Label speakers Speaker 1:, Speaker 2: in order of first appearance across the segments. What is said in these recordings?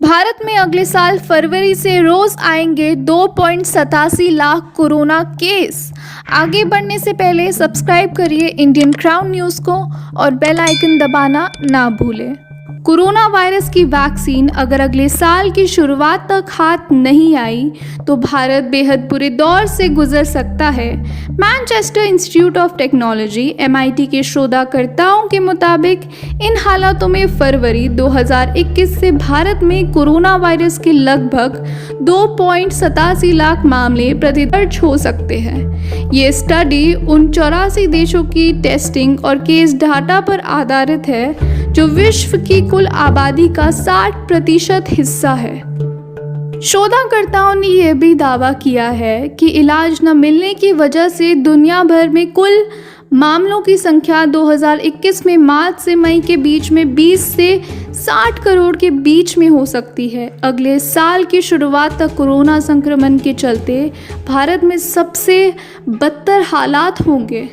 Speaker 1: भारत में अगले साल फरवरी से रोज आएंगे 2.87 लाख कोरोना केस। आगे बढ़ने से पहले सब्सक्राइब करिए इंडियन क्राउन न्यूज़ को और बेल आइकन दबाना ना भूलें। कोरोना वायरस की वैक्सीन अगर अगले साल की शुरुआत तक हाथ नहीं आई तो भारत बेहद बुरे दौर से गुजर सकता है। Manchester institute of technology MIT के शोधकर्ताओं के मुताबिक इन हालातों में फरवरी 2021 से भारत में कोरोना वायरस के लगभग 2.87 लाख मामले दर्ज हो सकते हैं। ये स्टडी उन 84 देशों की टेस्टिंग और केस डाटा पर आधारित है जो विश्व की कुल आबादी का 60% हिस्सा है। शोधकर्ताओं ने यह भी दावा किया है कि इलाज न मिलने की वजह से दुनिया भर में कुल मामलों की संख्या 2021 में मार्च से मई के बीच में 20 से 60 करोड़ के बीच में हो सकती है। अगले साल की शुरुआत तक कोरोना संक्रमण के चलते भारत में सबसे बदतर हालात होंगे।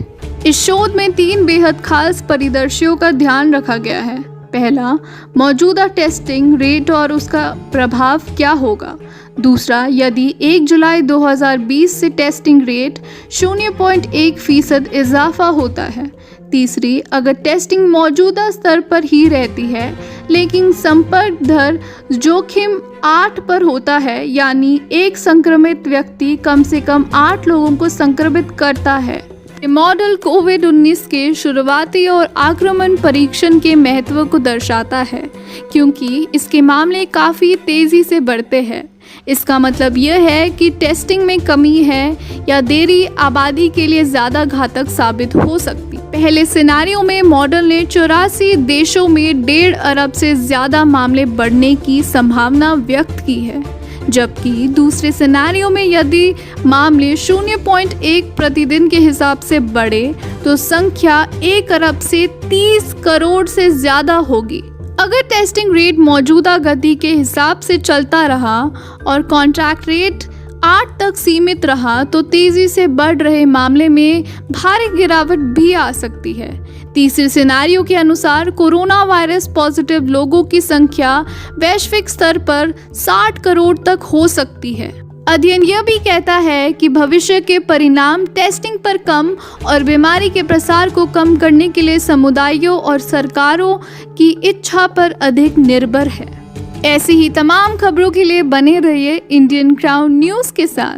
Speaker 1: इस शोध में 3 बेहद खास परिदृश्यों का ध्यान रखा गया है। पहला, मौजूदा टेस्टिंग रेट और उसका प्रभाव क्या होगा। दूसरा, यदि 1 जुलाई 2020 से टेस्टिंग रेट 0.1% इजाफा होता है। तीसरी, अगर टेस्टिंग मौजूदा स्तर पर ही रहती है लेकिन संपर्क दर जोखिम 8 पर होता है, यानी एक संक्रमित व्यक्ति कम से कम 8 लोगों को संक्रमित करता है। मॉडल कोविड-19 के शुरुआती और आक्रमण परीक्षण के महत्व को दर्शाता है क्योंकि इसके मामले काफ़ी तेज़ी से बढ़ते हैं। इसका मतलब यह है कि टेस्टिंग में कमी है या देरी आबादी के लिए ज़्यादा घातक साबित हो सकती। पहले सिनेरियो में मॉडल ने 84 देशों में 1.5 अरब से ज़्यादा मामले बढ़ने की संभावना व्यक्त की है, जबकि दूसरे सिनेरियो में यदि मामले 0.1 प्रतिदिन के हिसाब से बढ़े तो संख्या 1 अरब से 30 करोड़ से ज़्यादा होगी। अगर टेस्टिंग रेट मौजूदा गति के हिसाब से चलता रहा और कॉन्ट्रैक्ट रेट 8 तक सीमित रहा तो तेज़ी से बढ़ रहे मामले में भारी गिरावट भी आ सकती है। तीसरे सिनेरियो के अनुसार कोरोना वायरस पॉजिटिव लोगों की संख्या वैश्विक स्तर पर 60 करोड़ तक हो सकती है। अध्ययन यह भी कहता है कि भविष्य के परिणाम टेस्टिंग पर कम और बीमारी के प्रसार को कम करने के लिए समुदायों और सरकारों की इच्छा पर अधिक निर्भर है। ऐसी ही तमाम खबरों के लिए बने रहिए इंडियन क्राउन न्यूज़ के साथ।